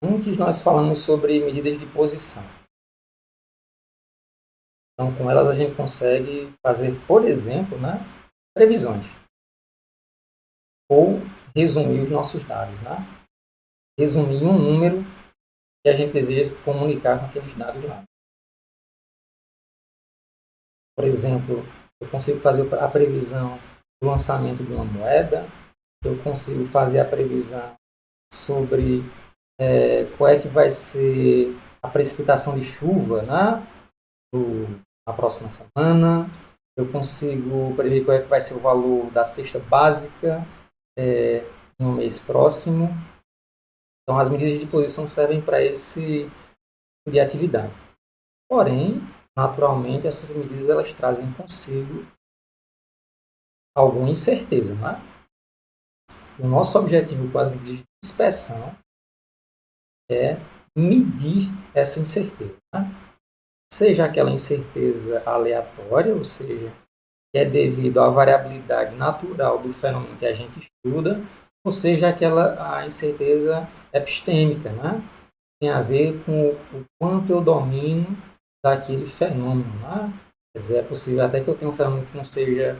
Antes nós falamos sobre medidas de posição. Então, com elas a gente consegue fazer, por exemplo, previsões. Ou resumir os nossos dados. Resumir um número que a gente deseja comunicar com aqueles dados lá. Por exemplo, eu consigo fazer a previsão do lançamento de uma moeda, eu consigo fazer a previsão sobre qual é que vai ser a precipitação de chuva na próxima semana, eu consigo prever qual é que vai ser o valor da cesta básica no mês próximo. Então, as medidas de posição servem para esse tipo de atividade. Porém, naturalmente, essas medidas elas trazem consigo alguma incerteza. O nosso objetivo com as medidas de dispersão é medir essa incerteza. Seja aquela incerteza aleatória, ou seja, que é devido à variabilidade natural do fenômeno que a gente estuda, ou seja, a incerteza epistêmica, tem a ver com o quanto eu domino daquele fenômeno. Quer dizer, é possível até que eu tenha um fenômeno que não seja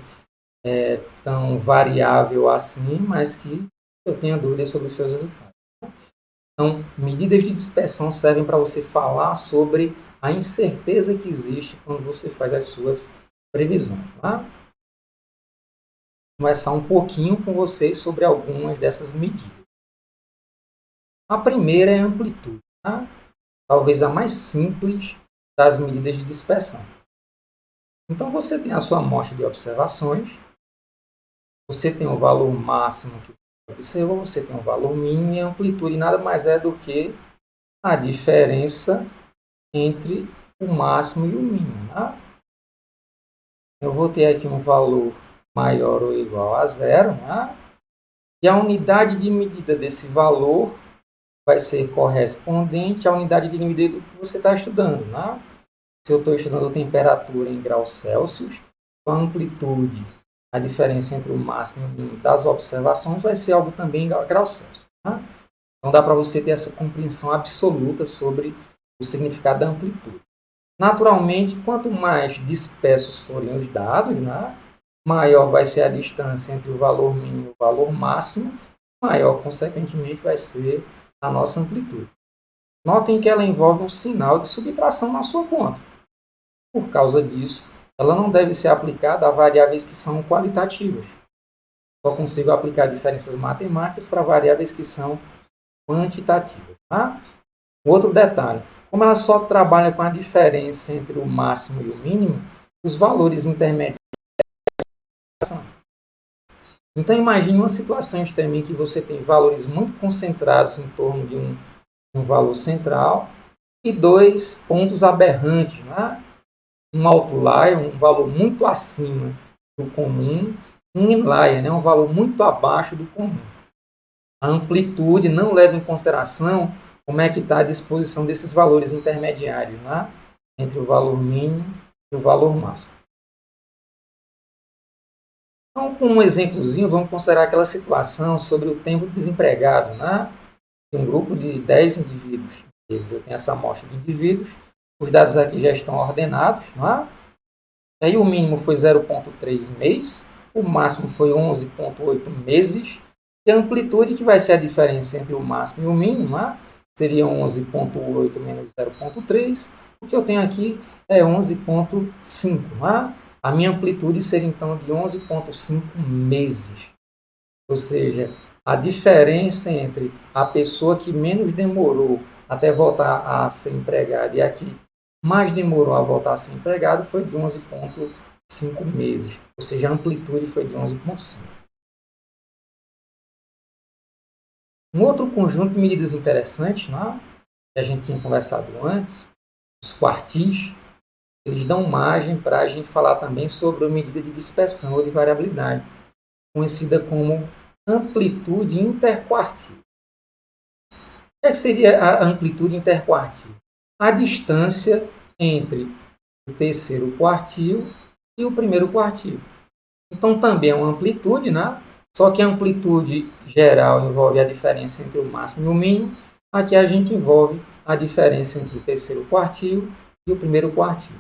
tão variável assim, mas que eu tenha dúvidas sobre os seus resultados. Então, medidas de dispersão servem para você falar sobre a incerteza que existe quando você faz as suas previsões. Vou começar um pouquinho com vocês sobre algumas dessas medidas. A primeira é a amplitude. Talvez a mais simples das medidas de dispersão. Então, você tem a sua amostra de observações, você tem o valor máximo que você observa, você tem o valor mínimo, e a amplitude nada mais é do que a diferença entre o máximo e o mínimo. Eu vou ter aqui um valor maior ou igual a zero, e a unidade de medida desse valor vai ser correspondente à unidade de medida que você está estudando. Se eu estou estudando temperatura em graus Celsius, a amplitude, a diferença entre o máximo e o mínimo das observações vai ser algo também em graus Celsius. Então dá para você ter essa compreensão absoluta sobre o significado da amplitude. Naturalmente, quanto mais dispersos forem os dados, maior vai ser a distância entre o valor mínimo e o valor máximo, maior, consequentemente, vai ser a nossa amplitude. Notem que ela envolve um sinal de subtração na sua conta. Por causa disso, ela não deve ser aplicada a variáveis que são qualitativas. Só consigo aplicar diferenças matemáticas para variáveis que são quantitativas. Outro detalhe, como ela só trabalha com a diferença entre o máximo e o mínimo, os valores intermédios. Então, imagine uma situação extrema em que você tem valores muito concentrados em torno de um valor central e dois pontos aberrantes, um outlier, um valor muito acima do comum, um inlier, um valor muito abaixo do comum. A amplitude não leva em consideração como é que está a disposição desses valores intermediários, entre o valor mínimo e o valor máximo. Então, com um exemplozinho, vamos considerar aquela situação sobre o tempo desempregado, de um grupo de 10 indivíduos. Eu tenho essa amostra de indivíduos, os dados aqui já estão ordenados, Aí o mínimo foi 0,3 mês, o máximo foi 11,8 meses, e a amplitude, que vai ser a diferença entre o máximo e o mínimo, seria 11,8 menos 0,3, o que eu tenho aqui é 11,5. A minha amplitude seria então de 11,5 meses. Ou seja, a diferença entre a pessoa que menos demorou até voltar a ser empregada e a que mais demorou a voltar a ser empregado foi de 11,5 meses. Ou seja, a amplitude foi de 11,5. Um outro conjunto de medidas interessantes, que a gente tinha conversado antes, os quartis, eles dão margem para a gente falar também sobre a medida de dispersão ou de variabilidade, conhecida como amplitude interquartil. O que seria a amplitude interquartil? A distância entre o terceiro quartil e o primeiro quartil. Então também é uma amplitude, né? Só que a amplitude geral envolve a diferença entre o máximo e o mínimo. Aqui a gente envolve a diferença entre o terceiro quartil e o primeiro quartil.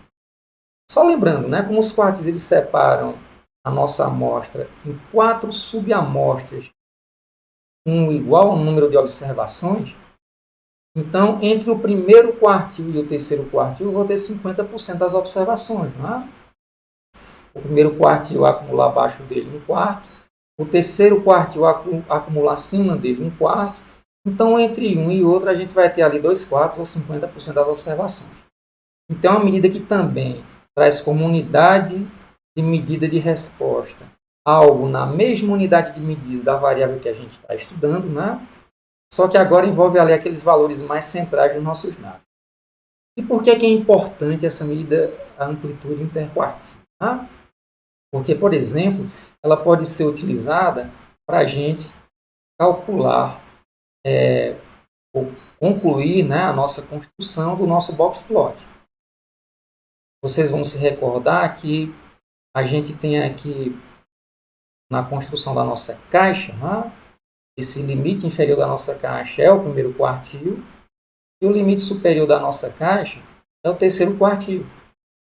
Só lembrando, né, como os quartis eles separam a nossa amostra em 4 subamostras, um igual ao número de observações, então entre o primeiro quartil e o terceiro quartil eu vou ter 50% das observações. Né? O primeiro quartil acumula abaixo dele um quarto, o terceiro quartil acumula acima dele um quarto. Então, entre um e outro, a gente vai ter ali 2 quartos ou 50% das observações. Então, é uma medida que também traz como unidade de medida de resposta algo na mesma unidade de medida da variável que a gente está estudando, né? Só que agora envolve ali aqueles valores mais centrais dos nossos dados. E por que é importante essa medida, a amplitude interquartil? Né? Porque, por exemplo, ela pode ser utilizada para a gente calcular ou concluir, né, a nossa construção do nosso box plot. Vocês vão se recordar que a gente tem aqui na construção da nossa caixa, né, esse limite inferior da nossa caixa é o primeiro quartil e o limite superior da nossa caixa é o terceiro quartil.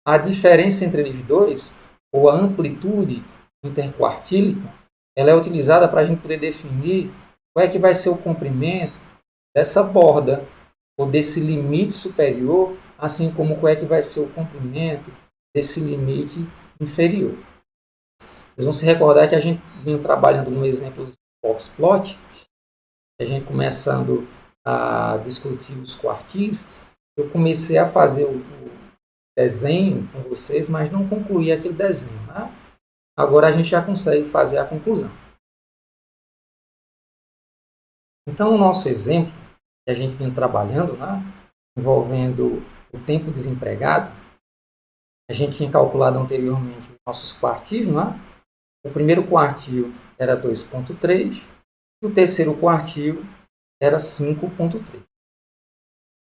A diferença entre eles dois, ou a amplitude interquartílica, ela é utilizada para a gente poder definir qual é que vai ser o comprimento dessa borda, ou desse limite superior, assim como qual é que vai ser o comprimento desse limite inferior. Vocês vão se recordar que a gente vinha trabalhando no exemplo do boxplot, a gente começando a discutir os quartis, eu comecei a fazer o desenho com vocês, mas não concluí aquele desenho. Né? Agora a gente já consegue fazer a conclusão. Então, o nosso exemplo que a gente vem trabalhando, né, envolvendo o tempo desempregado, a gente tinha calculado anteriormente os nossos quartis. Né? O primeiro quartil era 2,3 e o terceiro quartil era 5,3.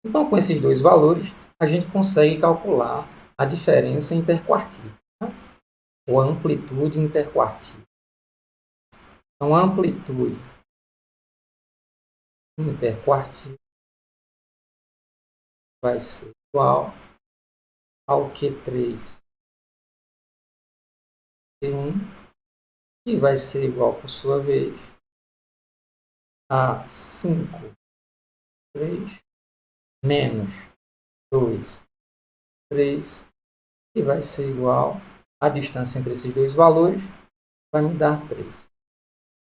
Então, com esses dois valores, a gente consegue calcular a diferença interquartil, né? Ou a amplitude interquartil. Então, a amplitude interquartil vai ser igual ao Q3 T1, que vai ser igual, por sua vez, a 5,3 menos 2,3, que vai ser igual à distância entre esses dois valores, vai me dar 3.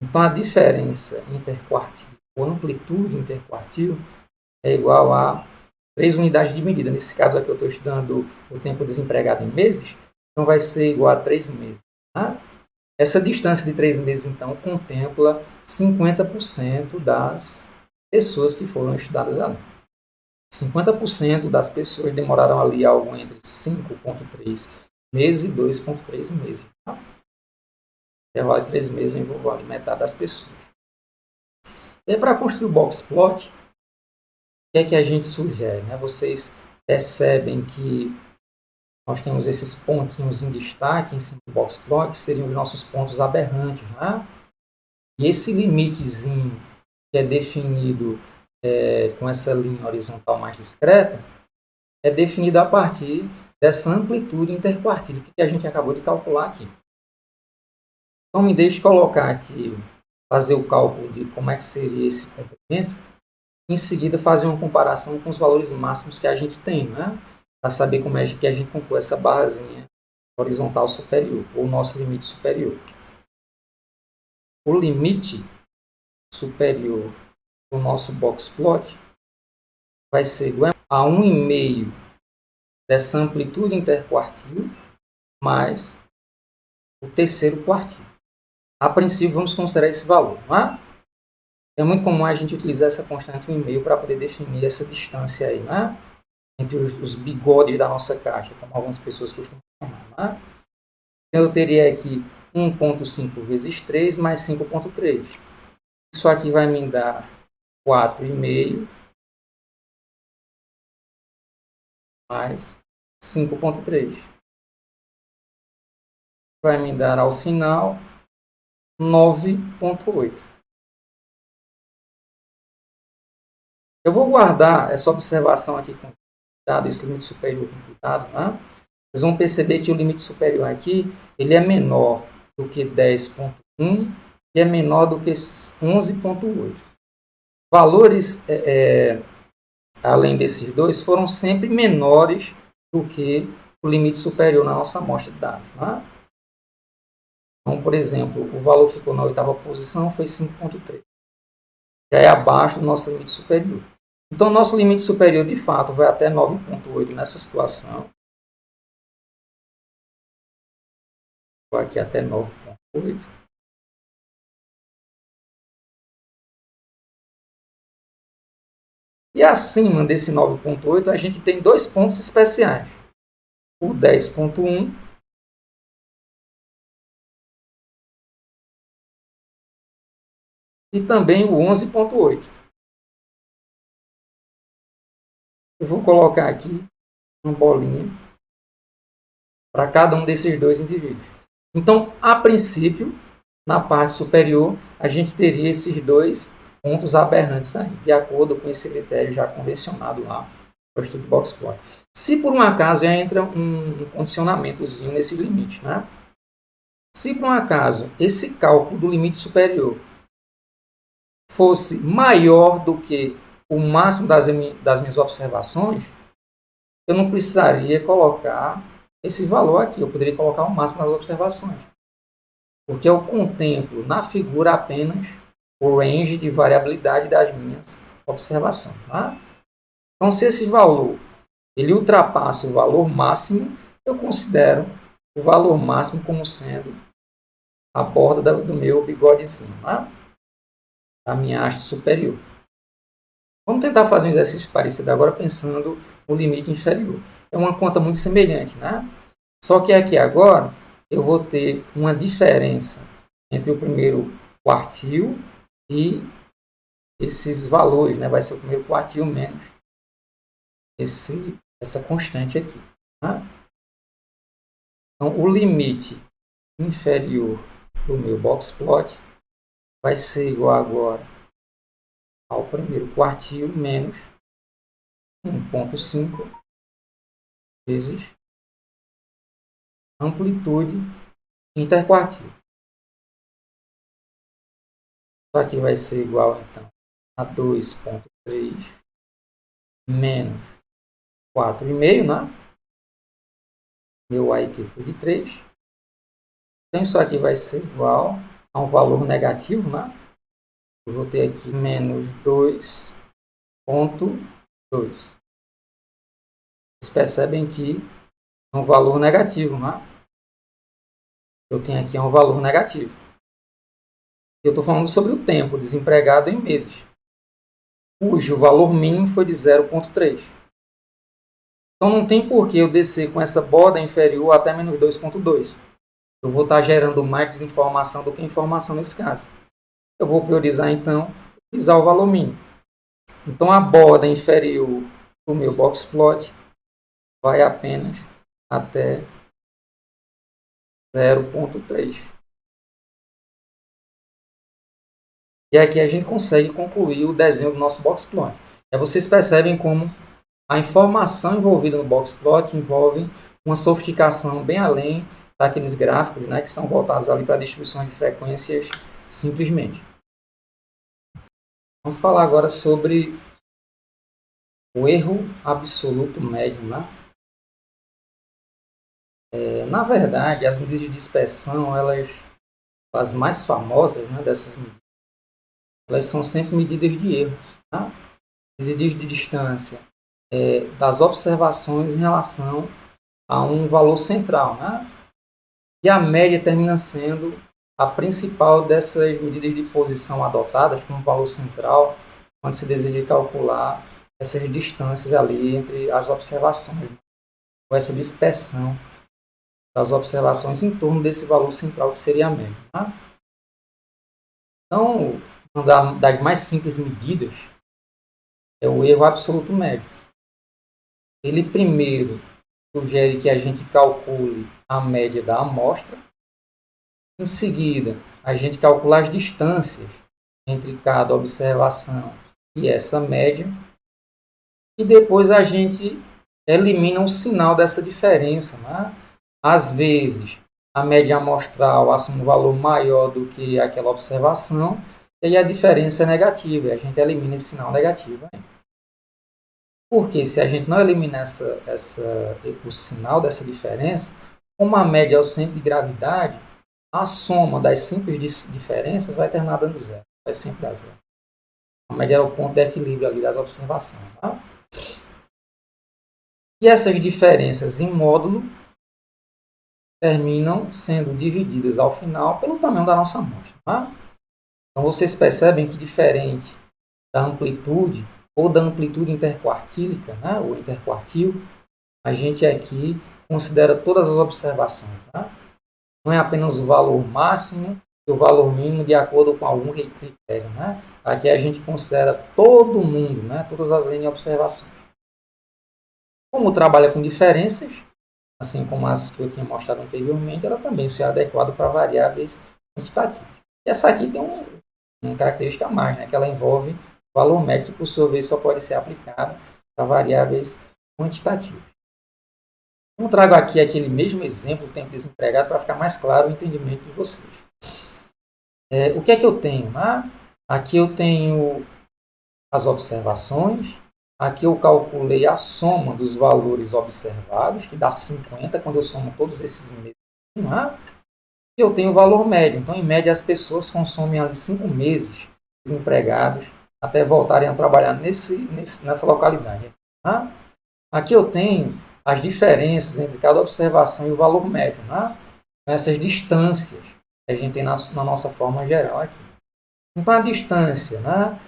Então, a diferença interquartil, ou amplitude interquartil, é igual a 3 unidades de medida. Nesse caso aqui eu estou estudando o tempo desempregado em meses, então vai ser igual a 3 meses. Tá? Essa distância de 3 meses, então, contempla 50% das pessoas que foram estudadas ali. 50% das pessoas demoraram ali algo entre 5,3 meses e 2,3 meses. Tá? Intervalo de 3 meses envolveu ali metade das pessoas. E para construir o box plot, o que é que a gente sugere? Né? Vocês percebem que nós temos esses pontinhos em destaque em cima do box plot, que seriam os nossos pontos aberrantes. Né? E esse limitezinho que é definido com essa linha horizontal mais discreta, é definido a partir dessa amplitude interquartílica que a gente acabou de calcular aqui. Então, me deixe colocar aqui, fazer o cálculo de como é que seria esse comprimento, e em seguida fazer uma comparação com os valores máximos que a gente tem, né? Para saber como é que a gente conclui essa barrazinha horizontal superior, ou o nosso limite superior. O limite superior do nosso box plot vai ser igual a 1,5 dessa amplitude interquartil mais o terceiro quartil. A princípio, vamos considerar esse valor. Não é? É muito comum a gente utilizar essa constante 1,5 para poder definir essa distância aí, né? Entre os bigodes da nossa caixa, como algumas pessoas costumam chamar. Né? Eu teria aqui 1,5 vezes 3 mais 5,3. Isso aqui vai me dar 4,5 mais 5,3. vai me dar ao final 9,8. Eu vou guardar essa observação aqui com cuidado, esse limite superior com cuidado, né? Vocês vão perceber que o limite superior aqui ele é menor do que 10,1 e é menor do que 11,8. Valores, além desses dois, foram sempre menores do que o limite superior na nossa amostra de dados. Né? Então, por exemplo, o valor ficou na oitava posição, foi 5,3. Já é abaixo do nosso limite superior. Então, nosso limite superior, de fato, vai até 9,8 nessa situação. Vou aqui até 9,8. E acima desse 9,8, a gente tem dois pontos especiais. O 10,1 e também o 11,8. Eu vou colocar aqui uma bolinha para cada um desses dois indivíduos. Então, a princípio, na parte superior, a gente teria esses dois pontos aberrantes aí, de acordo com esse critério já convencionado lá para o estudo do box plot. Se por um acaso entra um condicionamentozinho nesse limite, né? Se por um acaso esse cálculo do limite superior fosse maior do que o máximo das minhas observações, eu não precisaria colocar esse valor aqui. Eu poderia colocar o máximo das observações. Porque eu contemplo na figura apenas o range de variabilidade das minhas observações. Tá? Então, se esse valor ele ultrapassa o valor máximo, eu considero o valor máximo como sendo a borda do meu bigodezinho, tá? Da minha haste superior. Vamos tentar fazer um exercício parecido agora pensando no limite inferior. É uma conta muito semelhante, né? Só que aqui agora eu vou ter uma diferença entre o primeiro quartil e esses valores, né? Vai ser o primeiro quartil menos essa constante aqui. Tá? Então, o limite inferior do meu box plot vai ser igual agora ao primeiro quartil menos 1,5 vezes amplitude interquartil. Isso aqui vai ser igual, então, a 2,3 menos 4,5, né? Meu y aqui foi de 3. Então, isso aqui vai ser igual a um valor negativo, né? Eu vou ter aqui menos 2,2. Vocês percebem que é um valor negativo, né? Eu tenho aqui um valor negativo. Eu estou falando sobre o tempo desempregado em meses, cujo valor mínimo foi de 0,3. Então não tem por que eu descer com essa borda inferior até menos 2,2. Eu vou estar gerando mais desinformação do que informação nesse caso. Eu vou priorizar então, utilizar o valor mínimo. Então a borda inferior do meu box plot vai apenas até 0,3. E aqui a gente consegue concluir o desenho do nosso box plot. Aí vocês percebem como a informação envolvida no box plot envolve uma sofisticação bem além daqueles gráficos, né, que são voltados ali para distribuições de frequências simplesmente. Vamos falar agora sobre o erro absoluto médio. Né? Na verdade, as medidas de dispersão, as mais famosas, né, dessas medidas, elas são sempre medidas de erro. Tá? Medidas de distância das observações em relação a um valor central. Né? E a média termina sendo a principal dessas medidas de posição adotadas como valor central, quando se deseja calcular essas distâncias ali entre as observações, né? Ou essa dispersão das observações em torno desse valor central que seria a média. Tá? Então, uma das mais simples medidas é o erro absoluto médio. Ele primeiro sugere que a gente calcule a média da amostra, Em seguida, a gente calcula as distâncias entre cada observação e essa média. E depois a gente elimina o sinal dessa diferença. Né? Às vezes, a média amostral assume um valor maior do que aquela observação, e aí a diferença é negativa, e a gente elimina esse sinal negativo. Porque se a gente não eliminar o sinal dessa diferença, como a média é o centro de gravidade, a soma das simples diferenças vai terminar dando zero, vai sempre dar zero. A média é o ponto de equilíbrio ali das observações. Tá? E essas diferenças em módulo terminam sendo divididas ao final pelo tamanho da nossa amostra. Tá? Então vocês percebem que diferente da amplitude ou da amplitude interquartílica, né, ou interquartil, a gente aqui considera todas as observações. Tá? Não é apenas o valor máximo e o valor mínimo de acordo com algum critério. Né? Aqui a gente considera todo mundo, né, todas as N observações. Como trabalha com diferenças, assim como as que eu tinha mostrado anteriormente, ela também se é adequada para variáveis quantitativas. E essa aqui tem uma característica a mais, né, que ela envolve o valor médio, que por sua vez só pode ser aplicado para variáveis quantitativas. Então, trago aqui aquele mesmo exemplo do tempo desempregado para ficar mais claro o entendimento de vocês. O que é que eu tenho? Aqui eu tenho as observações. Aqui eu calculei a soma dos valores observados, que dá 50, quando eu somo todos esses meses. Eu tenho o valor médio. Então, em média, as pessoas consomem ali 5 meses desempregados até voltarem a trabalhar nessa localidade. Aqui eu tenho as diferenças entre cada observação e o valor médio. Essas distâncias que a gente tem na nossa forma geral aqui. Então, a distância,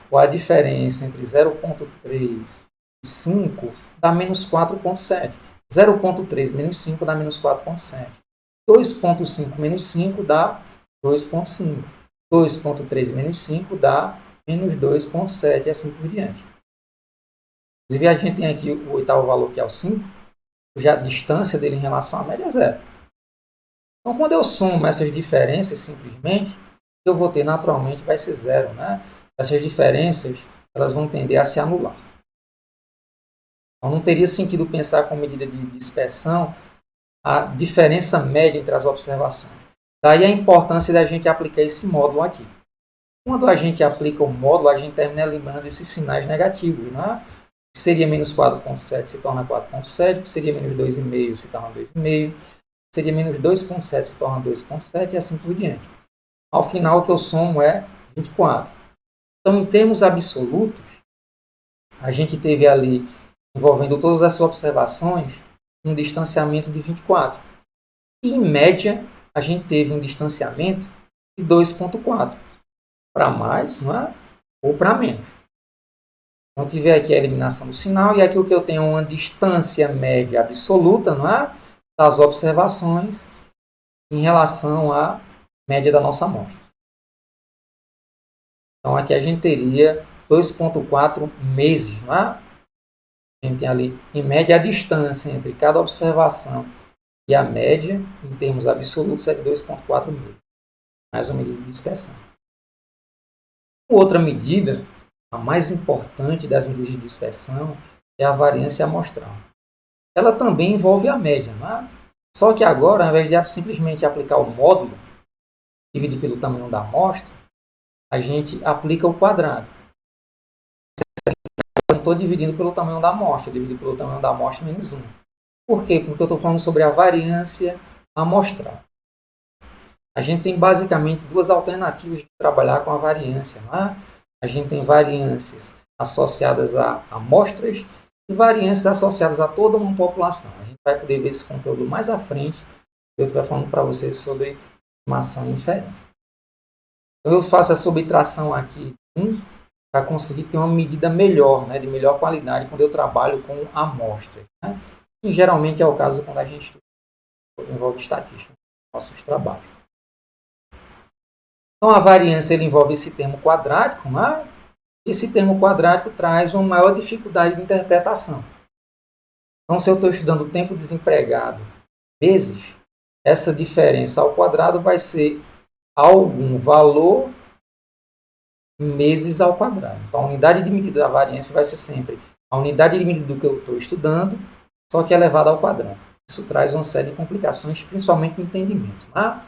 ou a diferença entre 0,3 e 5 dá menos 4,7. 0,3 menos 5 dá menos 4,7. 2,5 menos 5 dá 2,5. 2,3 menos 5 dá menos 2,7 e assim por diante. Inclusive, a gente tem aqui o oitavo valor, que é o 5, já a distância dele em relação à média é zero. Então, quando eu somo essas diferenças simplesmente, eu vou ter naturalmente vai ser zero. Essas diferenças elas vão tender a se anular. Então, não teria sentido pensar com medida de dispersão a diferença média entre as observações. Daí a importância da gente aplicar esse módulo aqui. Quando a gente aplica o módulo, a gente termina eliminando esses sinais negativos. Que seria menos 4,7 se torna 4,7, que seria menos 2,5 se torna 2,5, seria menos 2,7 se torna 2,7 e assim por diante. Ao final, o que eu somo é 24. Então, em termos absolutos, a gente teve ali, envolvendo todas essas observações, um distanciamento de 24. E, em média, a gente teve um distanciamento de 2,4. Para mais, ou para menos. Então, tive aqui a eliminação do sinal, e aqui o que eu tenho é uma distância média absoluta, das observações em relação à média da nossa amostra. Então, aqui a gente teria 2,4 meses. A gente tem ali, em média, a distância entre cada observação e a média, em termos absolutos, é de 2,4 meses. Mais uma medida de dispersão. Outra medida, a mais importante das medidas de dispersão, é a variância amostral. Ela também envolve a média. Só que agora, ao invés de simplesmente aplicar o módulo, dividir pelo tamanho da amostra, a gente aplica o quadrado. Eu não estou dividindo pelo tamanho da amostra, eu divido pelo tamanho da amostra menos 1. Por quê? Porque eu estou falando sobre a variância amostral. A gente tem basicamente duas alternativas de trabalhar com a variância. A gente tem variâncias associadas a amostras e variâncias associadas a toda uma população. A gente vai poder ver esse conteúdo mais à frente. Eu estiver falando para vocês sobre estimação e inferência. Então, eu faço a subtração aqui para conseguir ter uma medida melhor, de melhor qualidade, quando eu trabalho com amostras. E geralmente é o caso quando a gente envolve estatística nos nossos trabalhos. Então, a variância envolve esse termo quadrático. Esse termo quadrático traz uma maior dificuldade de interpretação. Então, se eu estou estudando o tempo desempregado meses, essa diferença ao quadrado vai ser algum valor meses ao quadrado. Então, a unidade de medida da variância vai ser sempre a unidade de medida do que eu estou estudando, só que elevada ao quadrado. Isso traz uma série de complicações, principalmente no entendimento. Tá?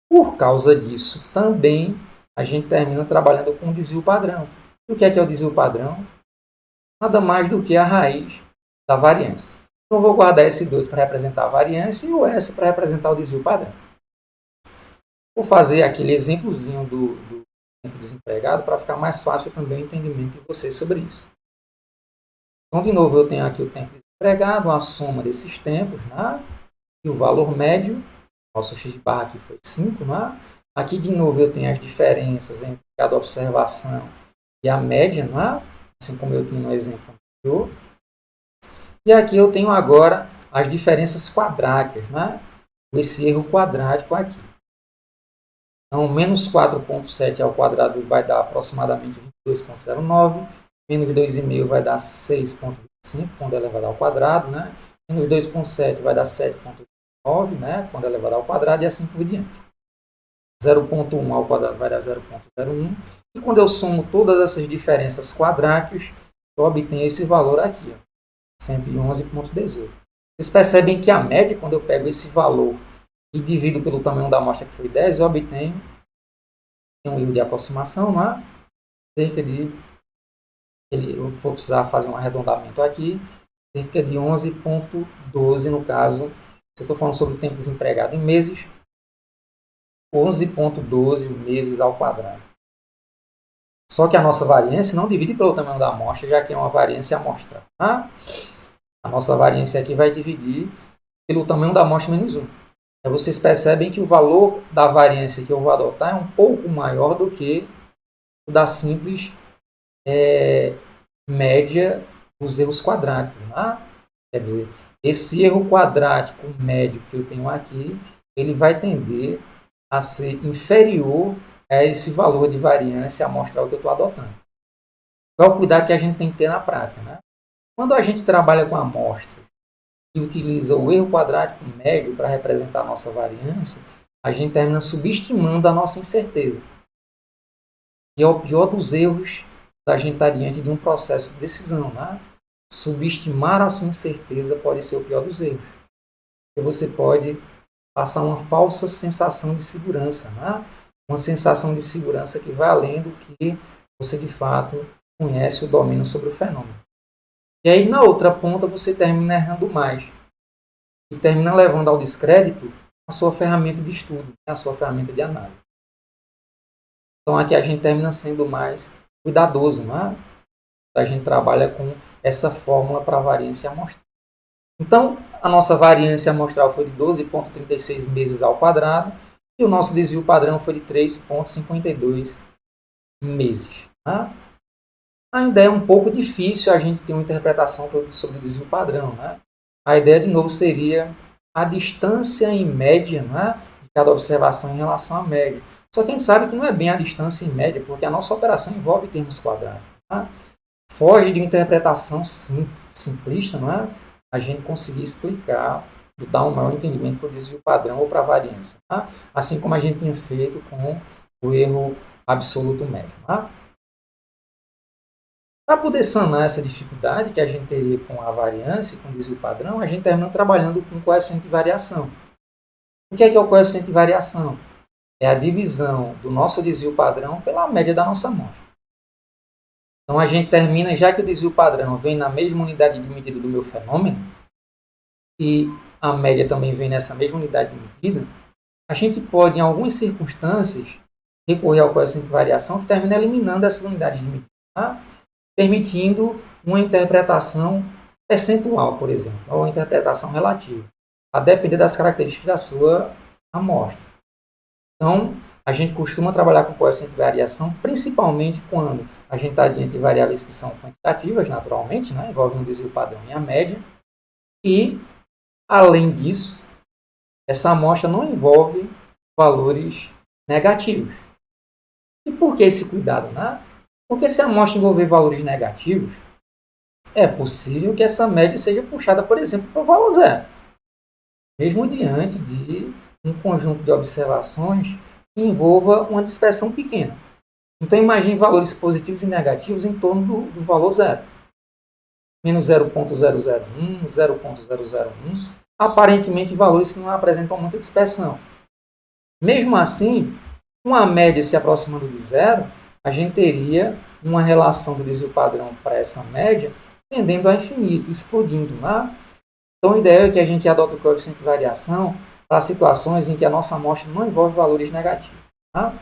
Por causa disso, também a gente termina trabalhando com o desvio padrão. E o que é o desvio padrão? Nada mais do que a raiz da variância. Então, eu vou guardar esse 2 para representar a variância e o S para representar o desvio padrão. Vou fazer aquele exemplozinho do tempo desempregado para ficar mais fácil também o entendimento de vocês sobre isso. Então, de novo, eu tenho aqui o tempo desempregado, a soma desses tempos, né? E o valor médio, nosso x barra aqui foi 5, né? Aqui, de novo, eu tenho as diferenças entre cada observação e a média, né? Assim como eu tinha no exemplo anterior. E aqui eu tenho agora as diferenças quadráticas, né? Esse erro quadrático aqui. Então, menos 4,7 ao quadrado vai dar aproximadamente 22,09. Menos 2,5 vai dar 6,25 quando elevado ao quadrado. Né? Menos 2,7 vai dar 7,9, né? Quando elevado ao quadrado e assim por diante. 0,1 ao quadrado vai dar 0,01. E quando eu somo todas essas diferenças quadráticas, eu obtenho esse valor aqui, 111,18. Vocês percebem que a média, quando eu pego esse valor e divido pelo tamanho da amostra que foi 10, eu obtenho um erro de aproximação, né? Cerca de, eu vou precisar fazer um arredondamento aqui, cerca de 11,12 no caso, se eu estou falando sobre o tempo desempregado em meses, 11,12 meses ao quadrado. Só que a nossa variância não divide pelo tamanho da amostra, já que é uma variância amostral. Tá? A nossa variância aqui vai dividir pelo tamanho da amostra menos 1. Aí vocês percebem que o valor da variância que eu vou adotar é um pouco maior do que o da simples média dos erros quadráticos. Tá? Quer dizer, esse erro quadrático médio que eu tenho aqui, ele vai tender a ser inferior a esse valor de variância amostral que eu estou adotando. Qual é o cuidado que a gente tem que ter na prática? Né? Quando a gente trabalha com amostras e utiliza o erro quadrático médio para representar a nossa variância, a gente termina subestimando a nossa incerteza. E é o pior dos erros da gente estar diante de um processo de decisão. Né? Subestimar a sua incerteza pode ser o pior dos erros. Porque você pode passar uma falsa sensação de segurança. Né? Uma sensação de segurança que vai além do que você de fato conhece ou domina sobre o fenômeno. E aí, na outra ponta, você termina errando mais. E termina levando ao descrédito a sua ferramenta de estudo, a sua ferramenta de análise. Então, aqui a gente termina sendo mais cuidadoso. Né? A gente trabalha com essa fórmula para a variância amostral. Então, a nossa variância amostral foi de 12,36 meses ao quadrado e o nosso desvio padrão foi de 3,52 meses. Tá? Ainda é um pouco difícil a gente ter uma interpretação sobre o desvio padrão. Né? A ideia, de novo, seria a distância em média, né, de cada observação em relação à média. Só que a gente sabe que não é bem a distância em média, porque a nossa operação envolve termos quadrados. Tá? Foge de interpretação simplista, não é? A gente conseguir explicar e dar um maior entendimento para o desvio padrão ou para a variância. Tá? Assim como a gente tinha feito com o erro absoluto médio. Tá? Para poder sanar essa dificuldade que a gente teria com a variância e com o desvio padrão, a gente termina trabalhando com o coeficiente de variação. O que é o coeficiente de variação? É a divisão do nosso desvio padrão pela média da nossa amostra. Então, a gente termina, já que o desvio padrão vem na mesma unidade de medida do meu fenômeno, e a média também vem nessa mesma unidade de medida, a gente pode, em algumas circunstâncias, recorrer ao coeficiente de variação que termina eliminando essas unidades de medida, tá? Permitindo uma interpretação percentual, por exemplo, ou uma interpretação relativa, a depender das características da sua amostra. Então, a gente costuma trabalhar com coeficiente de variação, principalmente quando a gente está diante de variáveis que são quantitativas, naturalmente, né? Envolvem um desvio padrão e a média. E, além disso, essa amostra não envolve valores negativos. E por que esse cuidado? Né? Porque se a amostra envolver valores negativos, é possível que essa média seja puxada, por exemplo, para o valor zero. Mesmo diante de um conjunto de observações que envolva uma dispersão pequena. Então, imagine valores positivos e negativos em torno do valor zero. Menos 0,001, 0,001, aparentemente valores que não apresentam muita dispersão. Mesmo assim, com a média se aproximando de zero, a gente teria uma relação do desvio padrão para essa média tendendo a infinito, explodindo. Né? Então, o ideal é que a gente adote o coeficiente de variação para situações em que a nossa amostra não envolve valores negativos. Tá?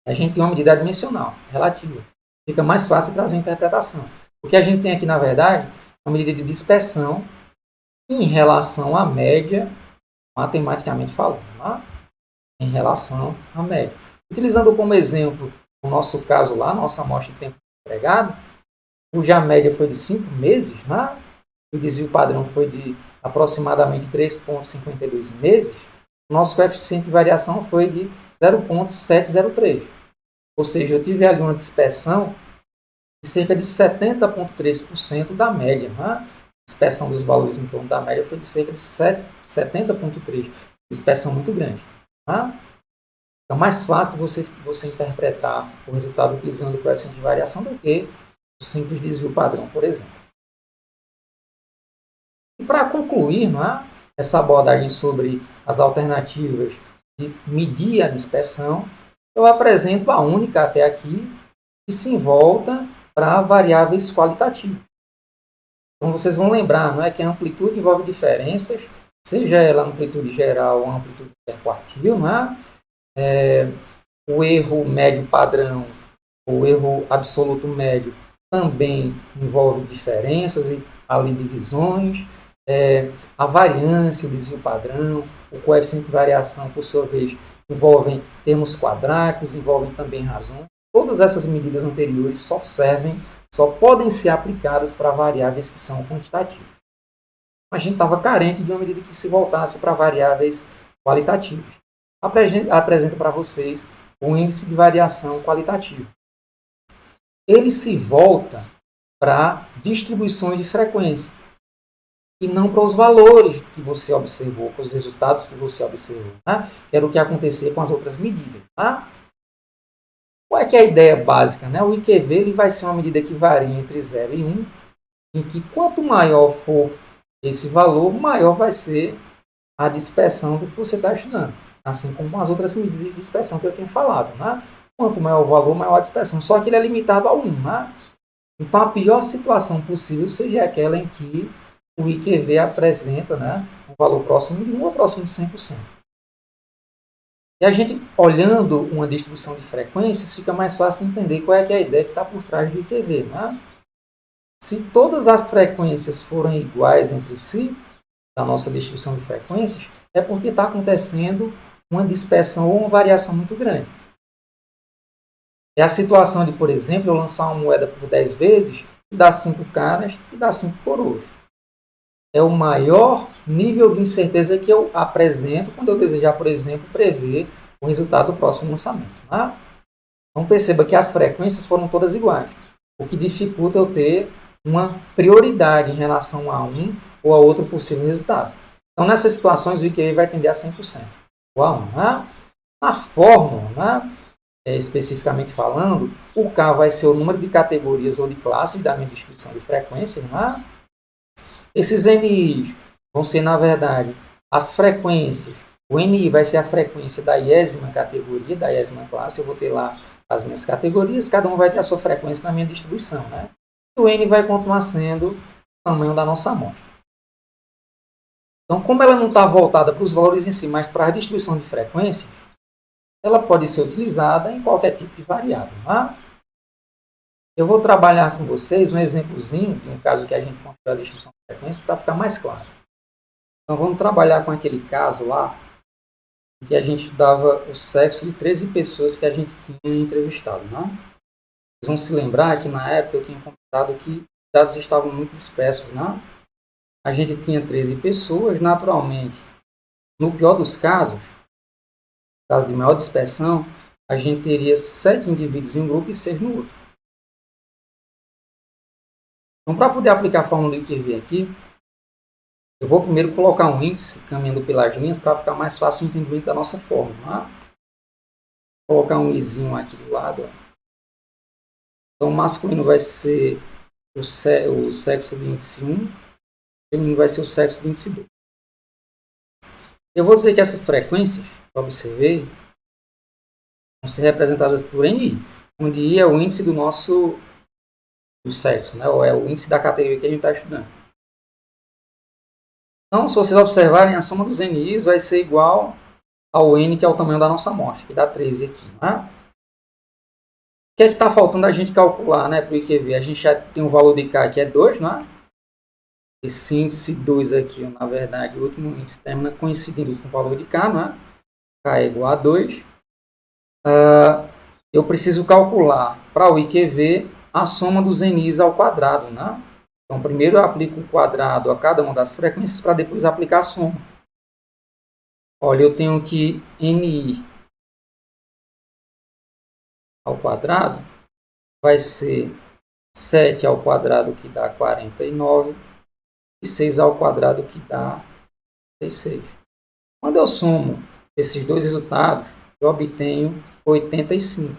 A gente tem uma medida dimensional, relativa. Fica mais fácil trazer a interpretação. O que a gente tem aqui, na verdade, é uma medida de dispersão em relação à média, matematicamente falando. Tá? Em relação à média. Utilizando como exemplo o nosso caso lá, nossa amostra de tempo empregado, cuja média foi de 5 meses, né? O desvio padrão foi de aproximadamente 3,52 meses, o nosso coeficiente de variação foi de 0,703. Ou seja, eu tive ali uma dispersão de cerca de 70,3% da média. Né? A dispersão dos valores em torno da média foi de cerca de 70,3%. Dispersão muito grande. Tá? É mais fácil você interpretar o resultado utilizando o coeficiente de variação do que o simples desvio padrão, por exemplo. E para concluir, essa abordagem sobre as alternativas de medir a dispersão, eu apresento a única até aqui que se volta para variáveis qualitativas. Então vocês vão lembrar, que a amplitude envolve diferenças, seja ela amplitude geral ou amplitude interquartil, o erro médio padrão, o erro absoluto médio também envolve diferenças e ali divisões, a variância, o desvio padrão, o coeficiente de variação, por sua vez, envolvem termos quadráticos, envolvem também razões. Todas essas medidas anteriores só podem ser aplicadas para variáveis que são quantitativas. A gente estava carente de uma medida que se voltasse para variáveis qualitativas. Apresento para vocês o índice de variação qualitativo. Ele se volta para distribuições de frequência e não para os valores que você observou, para os resultados que você observou. Que era o que acontecia com as outras medidas. Qual é que é a ideia básica? O IQV ele vai ser uma medida que varia entre 0 e 1, em que quanto maior for esse valor, maior vai ser a dispersão do que você está estudando. Assim como as outras medidas de dispersão que eu tinha falado. Quanto maior o valor, maior a dispersão. Só que ele é limitado a 1. Então, a pior situação possível seria aquela em que o IQV apresenta um valor próximo de 1 ou próximo de 100%. E a gente, olhando uma distribuição de frequências, fica mais fácil de entender qual é que é a ideia que está por trás do IQV. Se todas as frequências forem iguais entre si, da nossa distribuição de frequências, é porque está acontecendo uma dispersão ou uma variação muito grande. É a situação de, por exemplo, eu lançar uma moeda por 10 vezes e dar 5 caras e dar 5 coroas. É o maior nível de incerteza que eu apresento quando eu desejar, por exemplo, prever o resultado do próximo lançamento. Então perceba que as frequências foram todas iguais, o que dificulta eu ter uma prioridade em relação a um ou a outro possível resultado. Então nessas situações o IQV vai tender a 100%. O A1, na fórmula, especificamente falando, o K vai ser o número de categorias ou de classes da minha distribuição de frequência. Esses NIs vão ser, na verdade, as frequências. O NI vai ser a frequência da iésima categoria, da iésima classe. Eu vou ter lá as minhas categorias, cada um vai ter a sua frequência na minha distribuição. E o N vai continuar sendo o tamanho da nossa amostra. Então, como ela não está voltada para os valores em si, mas para a distribuição de frequências, ela pode ser utilizada em qualquer tipo de variável. Eu vou trabalhar com vocês um exemplozinho de um caso que a gente construiu a distribuição de frequências para ficar mais claro. Então vamos trabalhar com aquele caso lá em que a gente estudava o sexo de 13 pessoas que a gente tinha entrevistado. Vocês vão se lembrar que na época eu tinha comentado que os dados estavam muito dispersos. A gente tinha 13 pessoas, naturalmente, no pior dos casos, caso de maior dispersão, a gente teria 7 indivíduos em um grupo e 6 no outro. Então, para poder aplicar a fórmula do IQV aqui, eu vou primeiro colocar um índice caminhando pelas linhas para ficar mais fácil o entendimento da nossa fórmula. colocar um izinho aqui do lado. Ó. Então, o masculino vai ser o sexo de índice 1, o feminino vai ser o sexo de índice 2. Eu vou dizer que essas frequências, que eu observei, vão ser representadas por NI, onde I é o índice do sexo, né? Ou é o índice da categoria que a gente está estudando. Então, se vocês observarem, a soma dos NIs vai ser igual ao N, que é o tamanho da nossa amostra, que dá 13 aqui. Né? O que é que está faltando a gente calcular, né, para o IQV? A gente já tem um valor de K que é 2, não é? Esse índice 2 aqui, na verdade, o último índice termina coincidindo com o valor de K, não é? K é igual a 2. Eu preciso calcular para o IQV a soma dos NIs ao quadrado, né? Então, primeiro eu aplico o quadrado a cada uma das frequências para depois aplicar a soma. Olha, eu tenho que NI ao quadrado vai ser 7 ao quadrado, que dá 49, e 6 ao quadrado, que dá 36. Quando eu somo esses dois resultados, eu obtenho 85.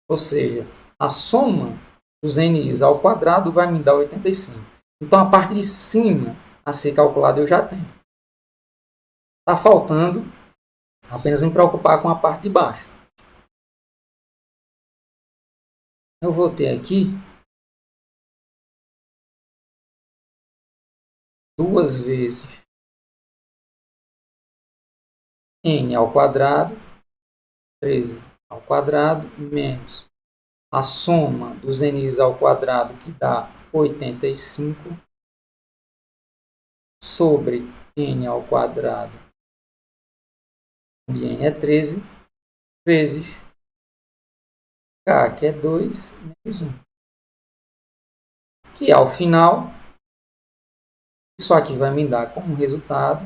Ou seja, a soma dos NIs ao quadrado vai me dar 85. Então, a parte de cima a ser calculada eu já tenho. Está faltando apenas me preocupar com a parte de baixo. Eu vou ter aqui 2 vezes n ao quadrado, 13 ao quadrado, menos a soma dos n's ao quadrado, que dá 85, sobre n ao quadrado, onde n é 13, vezes k, que é 2, menos 1. Que ao final, isso aqui vai me dar como resultado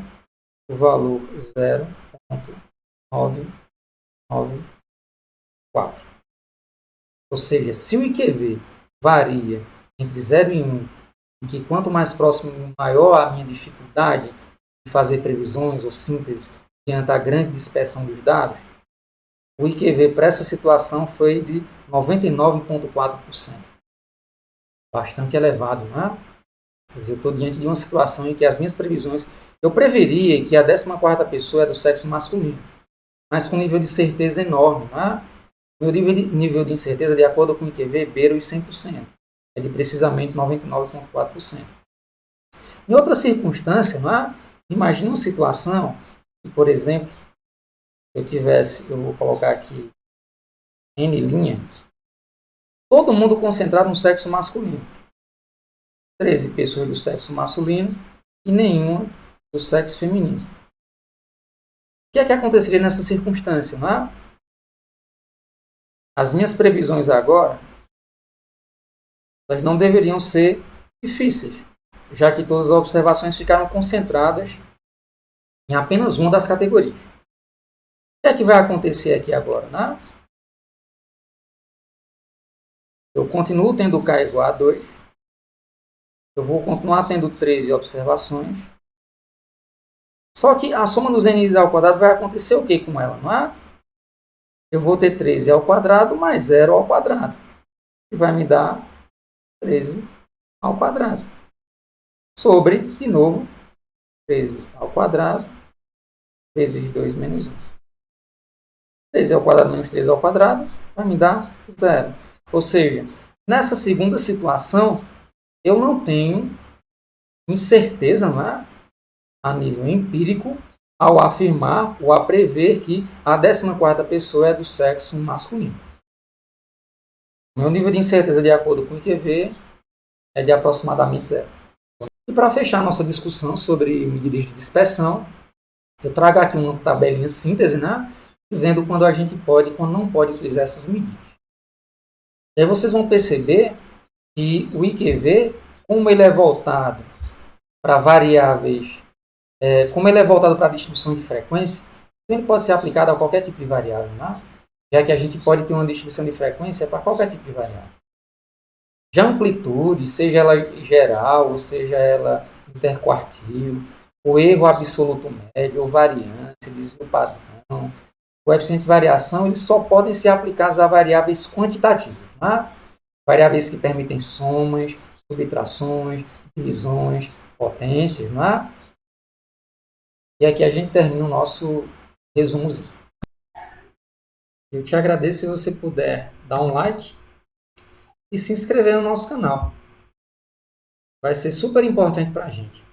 o valor 0,994. Ou seja, se o IQV varia entre 0 e 1, em que quanto mais próximo, maior a minha dificuldade de fazer previsões ou síntese diante da grande dispersão dos dados, o IQV para essa situação foi de 99,4%. Bastante elevado, não é? Quer dizer, eu estou diante de uma situação em que as minhas previsões, eu preveria que a 14ª pessoa é do sexo masculino, mas com nível de certeza enorme, não é? Meu nível de incerteza, de acordo com o IQV, beira os 100%. É de precisamente 99,4%. Em outra circunstância, não é? Imagine uma situação que, por exemplo, eu vou colocar aqui N', todo mundo concentrado no sexo masculino. 13 pessoas do sexo masculino e nenhuma do sexo feminino. O que é que aconteceria nessa circunstância, não é? As minhas previsões agora, elas não deveriam ser difíceis, já que todas as observações ficaram concentradas em apenas uma das categorias. O que é que vai acontecer aqui agora, né? Eu continuo tendo K igual a 2. Eu vou continuar tendo 13 observações. Só que a soma dos n's ao quadrado vai acontecer o que com ela, não é? Eu vou ter 13 ao quadrado mais 0 ao quadrado, que vai me dar 13 ao quadrado. Sobre, de novo, 13 ao quadrado vezes 2 menos 1. 13 ao quadrado menos 13 ao quadrado vai me dar 0. Ou seja, nessa segunda situação, eu não tenho incerteza, não é? A nível empírico, ao afirmar ou a prever que a 14ª pessoa é do sexo masculino. Meu nível de incerteza, de acordo com o IQV, é de aproximadamente 0. E para fechar nossa discussão sobre medidas de dispersão, eu trago aqui uma tabelinha síntese, né? Dizendo quando a gente pode e quando não pode utilizar essas medidas. E aí vocês vão perceber que o IQV, como ele é voltado para variáveis, como ele é voltado para a distribuição de frequência, ele pode ser aplicado a qualquer tipo de variável, né? Já que a gente pode ter uma distribuição de frequência para qualquer tipo de variável. Já a amplitude, seja ela geral, ou seja ela interquartil, o erro absoluto médio, ou variância, desvio padrão, Coeficiente de variação, eles só podem ser aplicados a variáveis quantitativas, né? Variáveis que permitem somas, subtrações, divisões, potências, né? E aqui a gente termina o nosso resumozinho. Eu te agradeço se você puder dar um like e se inscrever no nosso canal. Vai ser super importante para a gente.